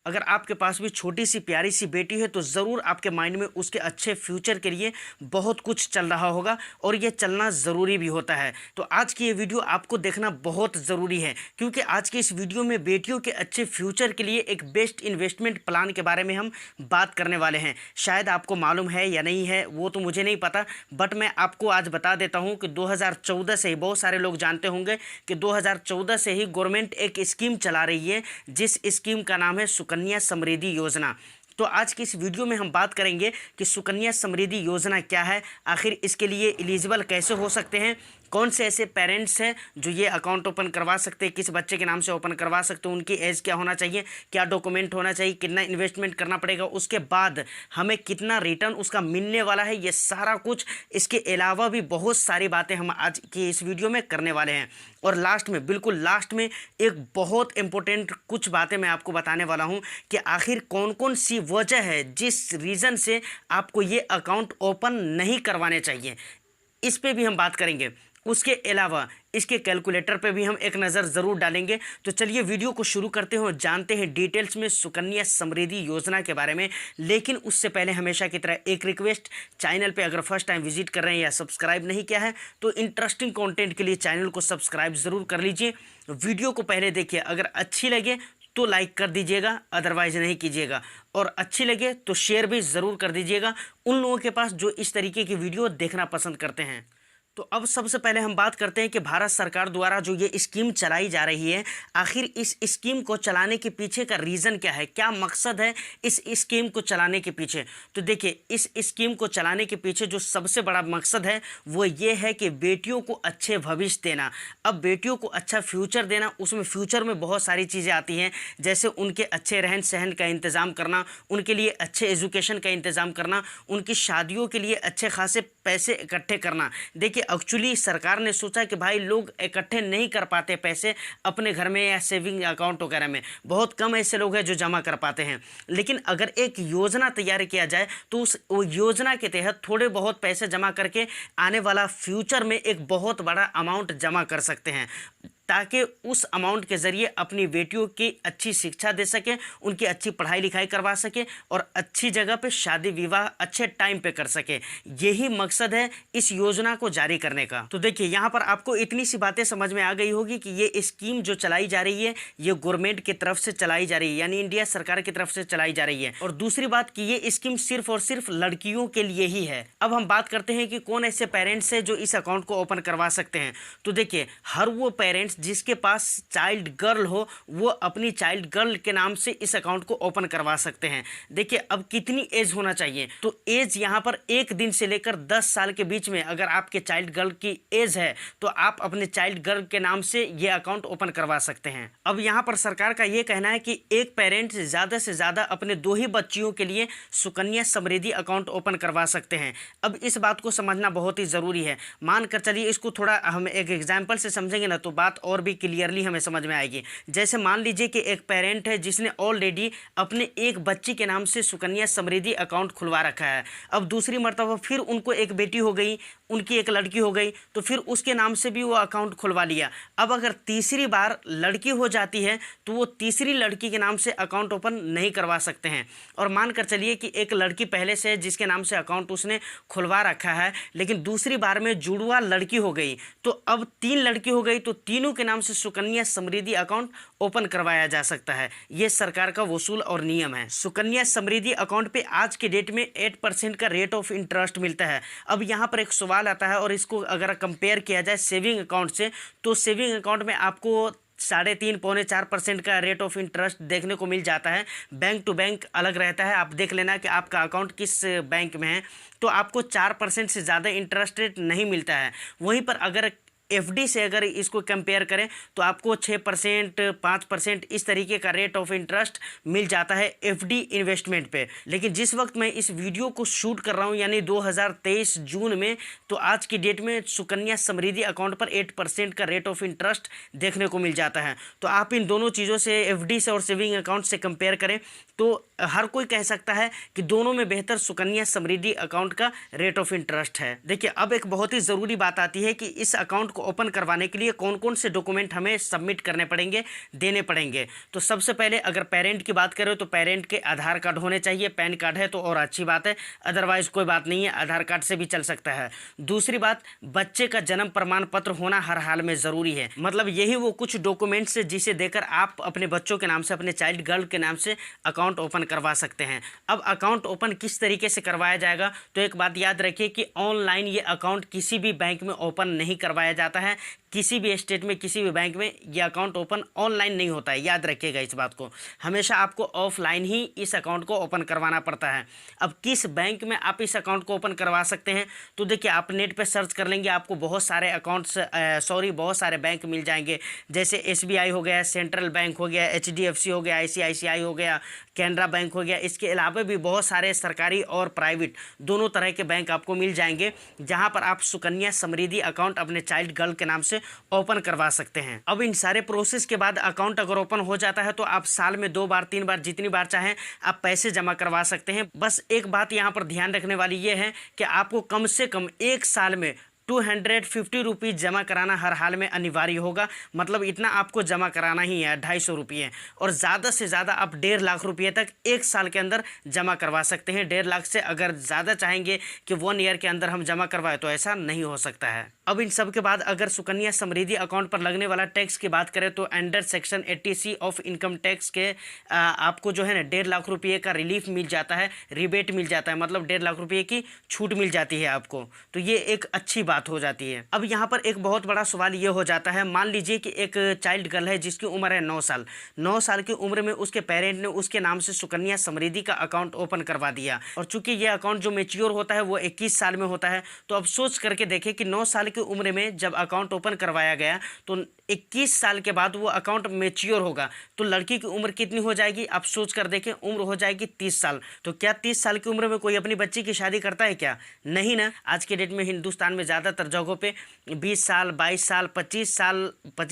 अगर आपके पास भी छोटी सी प्यारी सी बेटी है तो ज़रूर आपके माइंड में उसके अच्छे फ्यूचर के लिए बहुत कुछ चल रहा होगा और ये चलना ज़रूरी भी होता है। तो आज की ये वीडियो आपको देखना बहुत ज़रूरी है, क्योंकि आज के इस वीडियो में बेटियों के अच्छे फ्यूचर के लिए एक बेस्ट इन्वेस्टमेंट प्लान के बारे में हम बात करने वाले हैं। शायद आपको मालूम है या नहीं है वो तो मुझे नहीं पता, बट मैं आपको आज बता देता हूँ कि 2014 से ही, बहुत सारे लोग जानते होंगे कि 2014 से ही गवर्नमेंट एक स्कीम चला रही है, जिस स्कीम का नाम है सुकन्या समृद्धि योजना। तो आज की इस वीडियो में हम बात करेंगे कि सुकन्या समृद्धि योजना क्या है, आखिर इसके लिए एलिजिबल कैसे हो सकते हैं, कौन से ऐसे पेरेंट्स हैं जो ये अकाउंट ओपन करवा सकते हैं, किस बच्चे के नाम से ओपन करवा सकते हैं, उनकी एज क्या होना चाहिए, क्या डॉक्यूमेंट होना चाहिए, कितना इन्वेस्टमेंट करना पड़ेगा, उसके बाद हमें कितना रिटर्न उसका मिलने वाला है, ये सारा कुछ। इसके अलावा भी बहुत सारी बातें हम आज की इस वीडियो में करने वाले हैं। और लास्ट में, बिल्कुल लास्ट में, एक बहुत इंपॉर्टेंट कुछ बातें मैं आपको बताने वाला हूं कि आखिर कौन कौन सी वजह है जिस रीज़न से आपको ये अकाउंट ओपन नहीं करवाने चाहिए, इस पे भी हम बात करेंगे। उसके अलावा इसके कैलकुलेटर पे भी हम एक नज़र ज़रूर डालेंगे। तो चलिए वीडियो को शुरू करते हैं और जानते हैं डिटेल्स में सुकन्या समृद्धि योजना के बारे में। लेकिन उससे पहले हमेशा की तरह एक रिक्वेस्ट, चैनल पे अगर फर्स्ट टाइम विजिट कर रहे हैं या सब्सक्राइब नहीं किया है तो इंटरेस्टिंग कंटेंट के लिए चैनल को सब्सक्राइब ज़रूर कर लीजिए। वीडियो को पहले देखिए, अगर अच्छी लगे तो लाइक कर दीजिएगा, अदरवाइज नहीं कीजिएगा, और अच्छी लगे तो शेयर भी ज़रूर कर दीजिएगा उन लोगों के पास जो इस तरीके की वीडियो देखना पसंद करते हैं। तो अब सबसे पहले हम बात करते हैं कि भारत सरकार द्वारा जो ये स्कीम चलाई जा रही है, आखिर इस स्कीम को चलाने के पीछे का रीज़न क्या है, क्या मकसद है इस स्कीम को चलाने के पीछे। तो देखिए, इस स्कीम को चलाने के पीछे जो सबसे बड़ा मकसद है वो ये है कि बेटियों को अच्छे भविष्य देना। अब बेटियों को अच्छा फ्यूचर देना, उसमें फ्यूचर में बहुत सारी चीज़ें आती हैं, जैसे उनके अच्छे रहन सहन का इंतज़ाम करना, उनके लिए अच्छे एजुकेशन का इंतज़ाम करना, उनकी शादियों के लिए अच्छे खासे पैसे इकट्ठे करना। देखिए, एक्चुअली सरकार ने सोचा कि भाई लोग इकट्ठे नहीं कर पाते पैसे अपने घर में या सेविंग अकाउंट वगैरह में, बहुत कम ऐसे लोग हैं जो जमा कर पाते हैं। लेकिन अगर एक योजना तैयार किया जाए तो उस योजना के तहत थोड़े बहुत पैसे जमा करके आने वाला फ्यूचर में एक बहुत बड़ा अमाउंट जमा कर सकते हैं, ताकि उस अमाउंट के ज़रिए अपनी बेटियों की अच्छी शिक्षा दे सकें, उनकी अच्छी पढ़ाई लिखाई करवा सकें और अच्छी जगह पे शादी विवाह अच्छे टाइम पे कर सके। यही मकसद है इस योजना को जारी करने का। तो देखिए, यहाँ पर आपको इतनी सी बातें समझ में आ गई होगी कि ये स्कीम जो चलाई जा रही है ये गवर्नमेंट की तरफ से चलाई जा रही है, यानी इंडिया सरकार की तरफ से चलाई जा रही है। और दूसरी बात कि ये स्कीम सिर्फ और सिर्फ लड़कियों के लिए ही है। अब हम बात करते हैं कि कौन ऐसे पेरेंट्स हैं जो इस अकाउंट को ओपन करवा सकते हैं। तो देखिए, हर वो पेरेंट्स जिसके पास चाइल्ड गर्ल हो वो अपनी चाइल्ड गर्ल के नाम से इस अकाउंट को ओपन करवा सकते हैं। देखिए, अब कितनी एज होना चाहिए, तो एज यहाँ पर 1 दिन से लेकर 10 साल के बीच में अगर आपके चाइल्ड गर्ल की एज है तो आप अपने चाइल्ड गर्ल के नाम से ये अकाउंट ओपन करवा सकते हैं। अब यहाँ पर सरकार का ये कहना है कि एक पेरेंट ज़्यादा से ज़्यादा अपने 2 ही बच्चियों के लिए सुकन्या समृद्धि अकाउंट ओपन करवा सकते हैं। अब इस बात को समझना बहुत ही ज़रूरी है। मान कर चलिए, इसको थोड़ा हम एक एग्जाम्पल से समझेंगे ना तो बात और भी क्लियरली हमें समझ में आएगी। जैसे मान लीजिए कि एक पेरेंट है जिसने ऑलरेडी अपने एक बच्ची के नाम से सुकन्या समृद्धि अकाउंट खुलवा रखा है। अब दूसरी मर्तबा फिर उनको एक बेटी हो गई, उनकी एक लड़की हो गई, तो फिर उसके नाम से भी वो अकाउंट खुलवा लिया। अब अगर तीसरी बार लड़की हो जाती है तो वो तीसरी लड़की के नाम से अकाउंट ओपन नहीं करवा सकते हैं। और मान कर चलिए कि एक लड़की पहले से जिसके नाम से अकाउंट उसने खुलवा रखा है, लेकिन दूसरी बार में जुड़वा लड़की हो गई, तो अब 3 लड़की हो गई, तो तीनों के नाम से सुकन्या समृद्धि अकाउंट ओपन करवाया जा सकता है। यह सरकार का वसूल और नियम है। सुकन्या समृद्धि अकाउंट पे आज के डेट में 8% का रेट ऑफ इंटरेस्ट मिलता है। अब यहाँ पर एक सवाल आता है, और इसको अगर कंपेयर किया जाए सेविंग अकाउंट से, तो सेविंग अकाउंट में आपको 3.5 पौने 4% का रेट ऑफ इंटरेस्ट देखने को मिल जाता है। बैंक टू बैंक अलग रहता है, आप देख लेना कि आपका अकाउंट किस बैंक में है, तो आपको 4% से ज़्यादा इंटरेस्ट रेट नहीं मिलता है। वहीं पर अगर एफडी से अगर इसको कंपेयर करें तो आपको 6%, 5% इस तरीके का रेट ऑफ इंटरेस्ट मिल जाता है एफडी इन्वेस्टमेंट पे। लेकिन जिस वक्त मैं इस वीडियो को शूट कर रहा हूं, यानी 2023 जून में, तो आज की डेट में सुकन्या समृद्धि अकाउंट पर 8% का रेट ऑफ इंटरेस्ट देखने को मिल जाता है। तो आप इन दोनों चीज़ों से, एफडी से और सेविंग अकाउंट से कंपेयर करें तो हर कोई कह सकता है कि दोनों में बेहतर सुकन्या समृद्धि अकाउंट का रेट ऑफ इंटरेस्ट है। देखिए, अब एक बहुत ही ज़रूरी बात आती है कि इस अकाउंट को ओपन करवाने के लिए कौन कौन से डॉक्यूमेंट हमें सबमिट करने पड़ेंगे, देने पड़ेंगे। तो सबसे पहले अगर पेरेंट की बात करें तो पेरेंट के आधार कार्ड होने चाहिए। पैन कार्ड है तो और अच्छी बात है, अदरवाइज कोई बात नहीं है, आधार कार्ड से भी चल सकता है। दूसरी बात, बच्चे का जन्म प्रमाण पत्र होना हर हाल में ज़रूरी है। मतलब यही वो कुछ डॉक्यूमेंट्स है जिसे देकर आप अपने बच्चों के नाम से, अपने चाइल्ड गर्ल के नाम से अकाउंट ओपन करवा सकते हैं। अब अकाउंट ओपन किस तरीके से करवाया जाएगा, तो एक बात याद रखिए कि ऑनलाइन ये अकाउंट किसी भी बैंक में ओपन नहीं करवाया जाता है। किसी भी स्टेट में, किसी भी बैंक में ये अकाउंट ओपन ऑनलाइन नहीं होता है, याद रखिएगा इस बात को। हमेशा आपको ऑफलाइन ही इस अकाउंट को ओपन करवाना पड़ता है। अब किस बैंक में आप इस अकाउंट को ओपन करवा सकते हैं, तो देखिए आप नेट पे सर्च कर लेंगे, आपको बहुत सारे अकाउंट्स बहुत सारे बैंक मिल जाएंगे। जैसे एसबीआई हो गया, सेंट्रल बैंक हो गया, एचडीएफसी हो गया, आईसीआईसीआई हो गया, कैनरा बैंक हो गया। इसके अलावा भी बहुत सारे सरकारी और प्राइवेट दोनों तरह के बैंक आपको मिल जाएंगे, जहां पर आप सुकन्या समृद्धि अकाउंट अपने चाइल्ड गर्ल के नाम से ओपन करवा सकते हैं। अब इन सारे प्रोसेस के बाद अकाउंट अगर ओपन हो जाता है तो आप साल में 2 बार 3 बार जितनी बार चाहें आप पैसे जमा करवा सकते हैं। बस एक बात यहाँ पर ध्यान रखने वाली ये है कि आपको कम से कम एक साल में 250 रुपीज़ जमा कराना हर हाल में अनिवार्य होगा। मतलब इतना आपको जमा कराना ही है, 250 रुपये। और ज़्यादा से ज़्यादा आप 1.5 लाख रुपये तक एक साल के अंदर जमा करवा सकते हैं। 1.5 लाख से अगर ज़्यादा चाहेंगे कि 1 ईयर के अंदर हम जमा करवाएं तो ऐसा नहीं हो सकता है। अब इन सब के बाद अगर सुकन्या समृद्धि अकाउंट पर लगने वाला टैक्स की बात करें तो under section 80C of income tax के आपको जो है ना 1.5 लाख रुपये का रिलीफ मिल जाता है, रिबेट मिल जाता है। मतलब 1.5 लाख रुपये की छूट मिल जाती है आपको, तो ये एक अच्छी बात हो जाती है। अब यहाँ पर एक बहुत बड़ा सवाल ये हो जाता है, मान लीजिए कि एक चाइल्ड गर्ल है जिसकी उम्र है 9 साल। 9 साल की उम्र में उसके पेरेंट ने उसके नाम से सुकन्या समृद्धि का अकाउंट ओपन करवा दिया, और चूंकि ये अकाउंट जो मेच्योर होता है वो 21 साल में होता है। तो अब सोच करके देखें कि 9 साल की उम्र में जब अकाउंट ओपन करवाया गया तो 21 साल के बाद वो अकाउंट मेच्योर होगा, तो लड़की की उम्र कितनी हो जाएगी आप सोच कर देखें, उम्र हो जाएगी 30 साल। तो क्या 30 साल की उम्र में कोई अपनी बच्ची की शादी करता है क्या? नहीं ना। आज के डेट में हिंदुस्तान में ज़्यादातर जगहों पे 20 साल, 22 साल, 25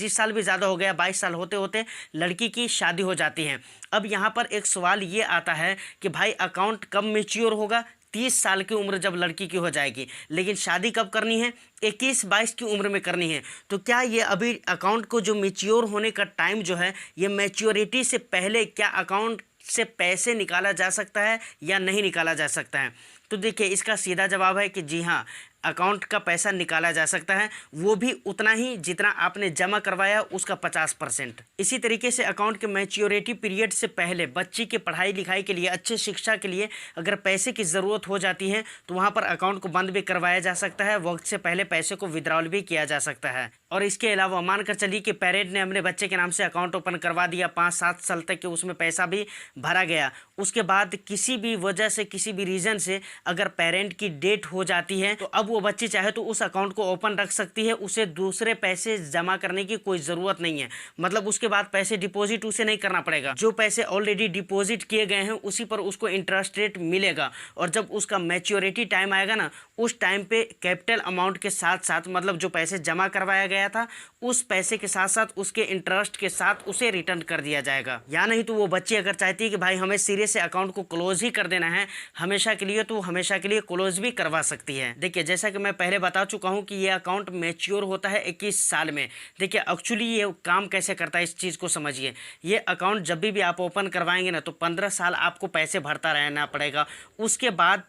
साल भी ज़्यादा हो गया, 22 साल होते होते लड़की की शादी हो जाती है। अब यहाँ पर एक सवाल ये आता है कि भाई अकाउंट कब मेच्योर होगा? 30 साल की उम्र जब लड़की की हो जाएगी, लेकिन शादी कब करनी है? 21-22 की उम्र में करनी है। तो क्या ये अभी अकाउंट को जो मेच्योर होने का टाइम जो है, ये मैच्योरिटी से पहले क्या अकाउंट से पैसे निकाला जा सकता है या नहीं निकाला जा सकता है? तो देखिए इसका सीधा जवाब है कि जी हाँ, अकाउंट का पैसा निकाला जा सकता है, वो भी उतना ही जितना आपने जमा करवाया उसका 50%। इसी तरीके से अकाउंट के मैच्योरिटी पीरियड से पहले बच्ची की पढ़ाई लिखाई के लिए, अच्छे शिक्षा के लिए अगर पैसे की ज़रूरत हो जाती है तो वहाँ पर अकाउंट को बंद भी करवाया जा सकता है, वक्त से पहले पैसे को विड्रॉल भी किया जा सकता है। और इसके अलावा मानकर चलिए कि पेरेंट ने अपने बच्चे के नाम से अकाउंट ओपन करवा दिया, 5-7 साल तक के उसमें पैसा भी भरा गया। उसके बाद किसी भी वजह से, किसी भी रीज़न से अगर पेरेंट की डेथ हो जाती है तो अब वो बच्ची चाहे तो उस अकाउंट को ओपन रख सकती है, उसे दूसरे पैसे जमा करने की कोई ज़रूरत नहीं है। मतलब उसके बाद पैसे डिपॉजिट उसे नहीं करना पड़ेगा, जो पैसे ऑलरेडी डिपॉजिट किए गए हैं उसी पर उसको इंटरेस्ट रेट मिलेगा। और जब उसका मैच्योरिटी टाइम आएगा ना, उस टाइम पे कैपिटल अमाउंट के साथ साथ, मतलब जो पैसे जमा करवाया गया था उस पैसे के साथ साथ उसके इंटरेस्ट के साथ उसे रिटर्न कर दिया जाएगा। या नहीं तो वो बच्ची अगर चाहती है कि भाई हमें सिरे से अकाउंट को क्लोज ही कर देना है हमेशा के लिए, तो हमेशा के लिए क्लोज भी करवा सकती है। देखिए जैसा कि मैं पहले बता चुका हूं कि ये अकाउंट मैच्योर होता है 21 साल में। देखिए एक्चुअली ये काम कैसे करता है इस चीज़ को समझिए। ये अकाउंट जब भी आप ओपन करवाएंगे ना तो 15 साल आपको पैसे भरता रहना पड़ेगा। उसके बाद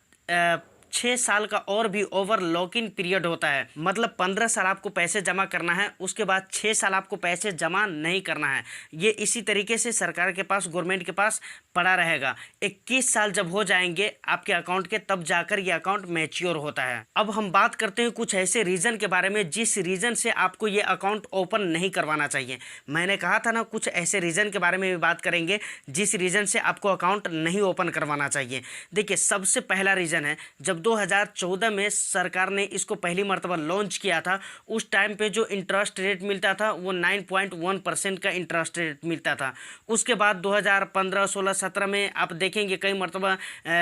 6 साल का और भी ओवर लॉक इन पीरियड होता है। मतलब 15 साल आपको पैसे जमा करना है, उसके बाद 6 साल आपको पैसे जमा नहीं करना है। ये इसी तरीके से सरकार के पास, गवर्नमेंट के पास पड़ा रहेगा। 21 साल जब हो जाएंगे आपके अकाउंट के, तब जाकर ये अकाउंट मैच्योर होता है। अब हम बात करते हैं कुछ ऐसे रीज़न के बारे में जिस रीज़न से आपको ये अकाउंट ओपन नहीं करवाना चाहिए। मैंने कहा था ना, कुछ ऐसे रीज़न के बारे में भी बात करेंगे जिस रीज़न से आपको अकाउंट नहीं ओपन करवाना चाहिए। देखिए सबसे पहला रीज़न है, जब 2014 में सरकार ने इसको पहली मर्तबा लॉन्च किया था, उस टाइम पे जो इंटरेस्ट रेट मिलता था वो 9.1% का इंटरेस्ट रेट मिलता था। उसके बाद 2015, 16, 17 में आप देखेंगे कई मर्तबा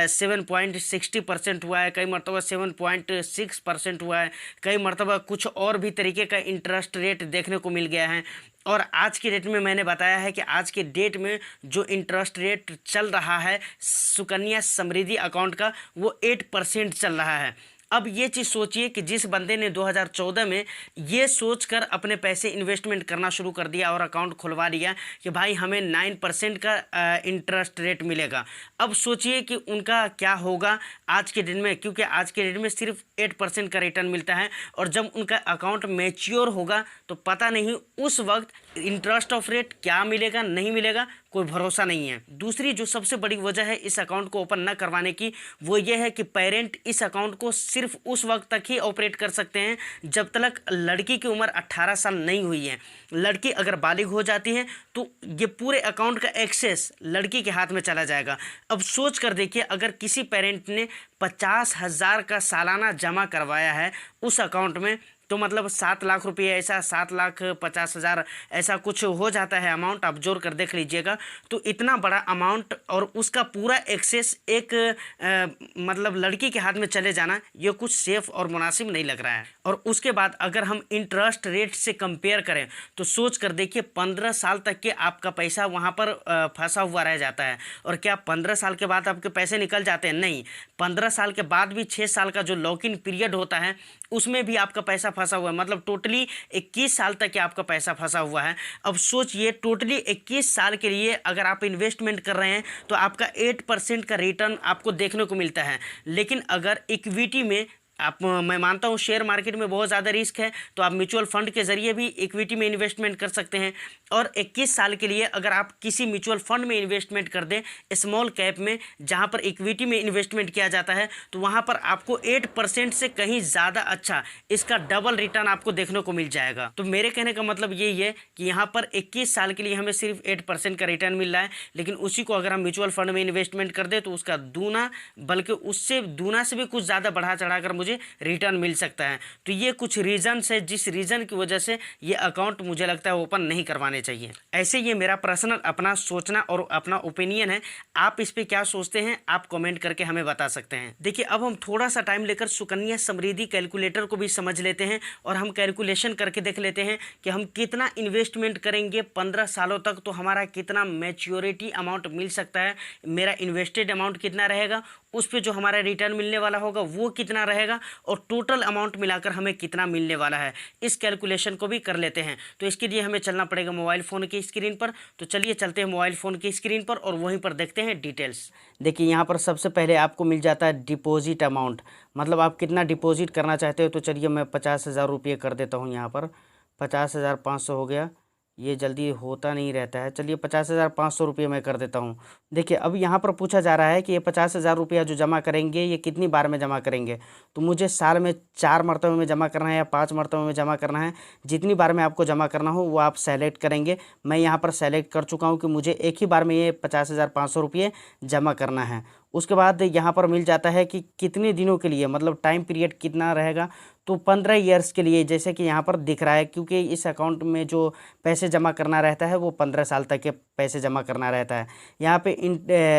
7.60% हुआ है, कई मर्तबा 7.6% हुआ है, कई मर्तबा कुछ और भी तरीके का इंटरेस्ट रेट देखने को मिल गया है। और आज की डेट में मैंने बताया है कि आज के डेट में जो इंटरेस्ट रेट चल रहा है सुकन्या समृद्धि अकाउंट का वो 8% चल रहा है। अब ये चीज़ सोचिए कि जिस बंदे ने 2014 में ये सोचकर अपने पैसे इन्वेस्टमेंट करना शुरू कर दिया और अकाउंट खुलवा दिया कि भाई हमें 9% का इंटरेस्ट रेट मिलेगा, अब सोचिए कि उनका क्या होगा आज के दिन में, क्योंकि आज के दिन में सिर्फ 8% का रिटर्न मिलता है और जब उनका अकाउंट मैच्योर होगा तो पता नहीं उस वक्त इंटरेस्ट ऑफ रेट क्या मिलेगा नहीं मिलेगा, कोई भरोसा नहीं है। दूसरी जो सबसे बड़ी वजह है इस अकाउंट को ओपन न करवाने की वो ये है कि पेरेंट इस अकाउंट को सिर्फ उस वक्त तक ही ऑपरेट कर सकते हैं जब तक लड़की की उम्र 18 साल नहीं हुई है। लड़की अगर बालिग हो जाती है तो ये पूरे अकाउंट का एक्सेस लड़की के हाथ में चला जाएगा। अब सोच कर देखिए, अगर किसी पेरेंट ने 50,000 का सालाना जमा करवाया है उस अकाउंट में तो मतलब 7 लाख रुपये, ऐसा 7,50,000 ऐसा कुछ हो जाता है अमाउंट, आप जोड़ कर देख लीजिएगा। तो इतना बड़ा अमाउंट और उसका पूरा एक्सेस एक मतलब लड़की के हाथ में चले जाना ये कुछ सेफ और मुनासिब नहीं लग रहा है। और उसके बाद अगर हम इंटरेस्ट रेट से कंपेयर करें तो सोच कर देखिए 15 साल तक के आपका पैसा वहाँ पर फंसा हुआ रह जाता है। और क्या 15 साल के बाद आपके पैसे निकल जाते हैं? नहीं, 15 साल के बाद भी 6 साल का जो लॉक इन पीरियड होता है उसमें भी आपका पैसा फंसा हुआ है, मतलब टोटली 21 साल तक के आपका पैसा फंसा हुआ है। अब सोचिए टोटली 21 साल के लिए अगर आप इन्वेस्टमेंट कर रहे हैं तो आपका 8% का रिटर्न आपको देखने को मिलता है। लेकिन अगर इक्विटी में मैं मानता हूँ शेयर मार्केट में बहुत ज़्यादा रिस्क है तो आप म्यूचुअल फंड के ज़रिए भी इक्विटी में इन्वेस्टमेंट कर सकते हैं। और 21 साल के लिए अगर आप किसी म्यूचुअल फंड में इन्वेस्टमेंट कर दें स्मॉल कैप में जहाँ पर इक्विटी में इन्वेस्टमेंट किया जाता है तो वहाँ पर आपको 8% से कहीं ज़्यादा अच्छा इसका डबल रिटर्न आपको देखने को मिल जाएगा। तो मेरे कहने का मतलब यही है कि यहाँ पर 21 साल के लिए हमें सिर्फ 8% का रिटर्न मिल रहा है, लेकिन उसी को अगर हम म्यूचुअल फंड में इन्वेस्टमेंट कर दें तो उसका दूना बल्कि उससे दूना से भी कुछ ज़्यादा बढ़ा चढ़ा कर मुझे रिटर्न मिल सकता है। तो ये कुछ रीजंस है जिस रीज़न की वजह से ये अकाउंट मुझे लगता है ओपन नहीं करवाने चाहिए। ऐसे ये मेरा पर्सनल अपना सोचना और अपना ओपिनियन है, आप इस पे क्या सोचते हैं आप कमेंट करके हमें बता सकते हैं। देखिए अब हम थोड़ा सा टाइम लेकर सुकन्या समृद्धि कैलकुलेटर को भी समझ लेते हैं और हम कैलकुलेशन करके देख लेते हैं कि हम कितना इन्वेस्टमेंट करेंगे 15 सालों तक तो हमारा कितना मैच्योरिटी अमाउंट मिल सकता है, मेरा इन्वेस्टेड अमाउंट कितना रहेगा, उस पर जो हमारा रिटर्न मिलने वाला होगा वो कितना रहेगा और टोटल अमाउंट मिलाकर हमें कितना मिलने वाला है। इस कैलकुलेशन को भी कर लेते हैं। तो इसके लिए हमें चलना पड़ेगा मोबाइल फ़ोन की स्क्रीन पर। तो चलिए चलते हैं मोबाइल फ़ोन की स्क्रीन पर और वहीं पर देखते हैं डिटेल्स। देखिए यहाँ पर सबसे पहले आपको मिल जाता है डिपॉजिट अमाउंट, मतलब आप कितना डिपॉजिट करना चाहते हो। तो चलिए मैं 50,000 रुपये कर देता हूँ, यहाँ पर 50,500 हो गया, ये जल्दी होता नहीं रहता है। चलिए 50,500 रुपये मैं कर देता हूँ। देखिए अब यहाँ पर पूछा जा रहा है कि ये 50,000 रुपया जो जमा करेंगे ये कितनी बार में जमा करेंगे। तो मुझे साल में 4 मरतबे में जमा करना है या 5 मरतबे में जमा करना है, जितनी बार में आपको जमा करना हो वो आप सेलेक्ट करेंगे। मैं यहाँ पर सेलेक्ट कर चुका हूँ कि मुझे एक ही बार में ये 50,500 रुपये जमा करना है। उसके बाद यहाँ पर मिल जाता है कि कितने दिनों के लिए, मतलब टाइम पीरियड कितना रहेगा। तो 15 ईयर्स के लिए, जैसे कि यहाँ पर दिख रहा है, क्योंकि इस अकाउंट में जो पैसे जमा करना रहता है वो 15 साल तक के पैसे जमा करना रहता है। यहाँ पे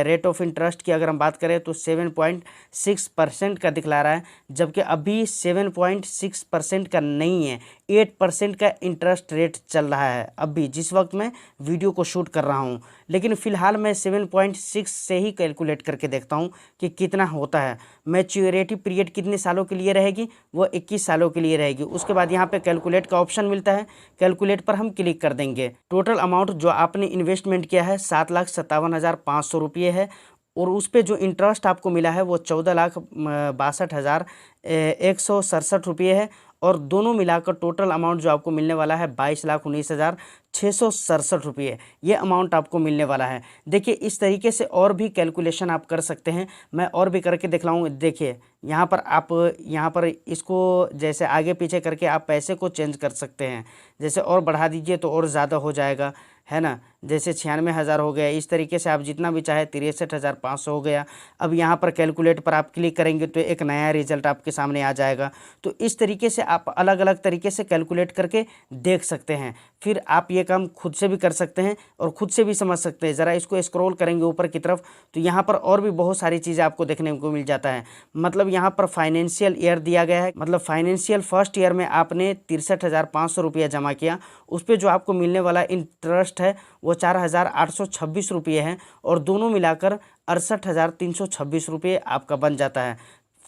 रेट ऑफ इंटरेस्ट की अगर हम बात करें तो 7.6% का दिखला रहा है, जबकि अभी 7.6% का नहीं है, 8% का इंटरेस्ट रेट चल रहा है अभी जिस वक्त मैं वीडियो को शूट कर रहा हूँ। लेकिन फ़िलहाल मैं 7.6 से ही कैलकुलेट करके देखता हूँ कि कितना होता है। मैच्योरिटी पीरियड कितने सालों के लिए रहेगी, वो 21 सालों के लिए रहेगी। उसके बाद यहाँ पे कैलकुलेट का ऑप्शन मिलता है, कैलकुलेट पर हम क्लिक कर देंगे। टोटल अमाउंट जो आपने इन्वेस्टमेंट किया है 7,57,500 रुपये है और उस पर जो इंटरेस्ट आपको मिला है वो 14,62,167 रुपये है और दोनों मिलाकर टोटल अमाउंट जो आपको मिलने वाला है 22,19,667 रुपये, ये अमाउंट आपको मिलने वाला है। देखिए इस तरीके से और भी कैलकुलेशन आप कर सकते हैं, मैं और भी करके दिखलाऊँ। देखिए यहाँ पर आप यहाँ पर इसको जैसे आगे पीछे करके आप पैसे को चेंज कर सकते हैं, जैसे और बढ़ा दीजिए तो और ज़्यादा हो जाएगा, है ना। जैसे 96,000 हो गया। इस तरीके से आप जितना भी चाहे 63,500 हो गया। अब यहाँ पर कैलकुलेट पर आप क्लिक करेंगे तो एक नया रिजल्ट आपके सामने आ जाएगा। तो इस तरीके से आप अलग अलग तरीके से कैलकुलेट करके देख सकते हैं। फिर आप ये काम खुद से भी कर सकते हैं और खुद से भी समझ सकते हैं। ज़रा इसको स्क्रॉल करेंगे ऊपर की तरफ तो यहाँ पर और भी बहुत सारी चीज़ें आपको देखने को मिल जाता है। मतलब यहाँ पर फाइनेंशियल ईयर दिया गया है, मतलब फाइनेंशियल फर्स्ट ईयर में आपने 63,500 रुपया जमा किया, उस पर जो आपको मिलने वाला इंटरेस्ट है वो 4,826 रुपये है और दोनों मिलाकर 68,326 रुपये आपका बन जाता है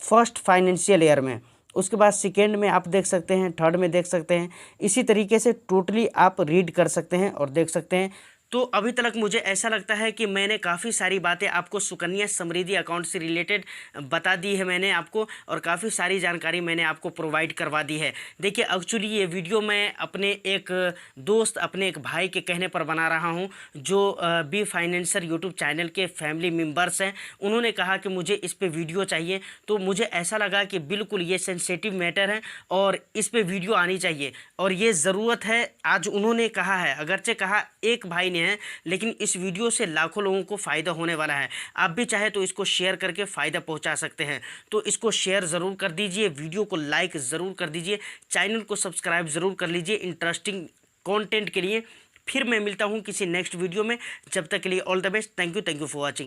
फर्स्ट फाइनेंशियल ईयर में। उसके बाद सेकेंड में आप देख सकते हैं, थर्ड में देख सकते हैं। इसी तरीके से टोटली आप रीड कर सकते हैं और देख सकते हैं। तो अभी तक मुझे ऐसा लगता है कि मैंने काफ़ी सारी बातें आपको सुकन्या समृद्धि अकाउंट से रिलेटेड बता दी है मैंने आपको, और काफ़ी सारी जानकारी मैंने आपको प्रोवाइड करवा दी है। देखिए एक्चुअली ये वीडियो मैं अपने एक दोस्त, अपने एक भाई के कहने पर बना रहा हूँ जो बी फाइनेंसर यूट्यूब चैनल के फैमिली मेम्बर्स हैं। उन्होंने कहा कि मुझे इस पर वीडियो चाहिए, तो मुझे ऐसा लगा कि बिल्कुल ये सेंसिटिव मैटर है और इस पर वीडियो आनी चाहिए और ये ज़रूरत है। आज उन्होंने कहा है, अगरचे कहा एक भाई ने है, लेकिन इस वीडियो से लाखों लोगों को फ़ायदा होने वाला है। आप भी चाहे तो इसको शेयर करके फ़ायदा पहुंचा सकते हैं। तो इसको शेयर ज़रूर कर दीजिए, वीडियो को लाइक ज़रूर कर दीजिए, चैनल को सब्सक्राइब ज़रूर कर लीजिए इंटरेस्टिंग कंटेंट के लिए। फिर मैं मिलता हूं किसी नेक्स्ट वीडियो में। जब तक के लिए all the best. Thank you for watching.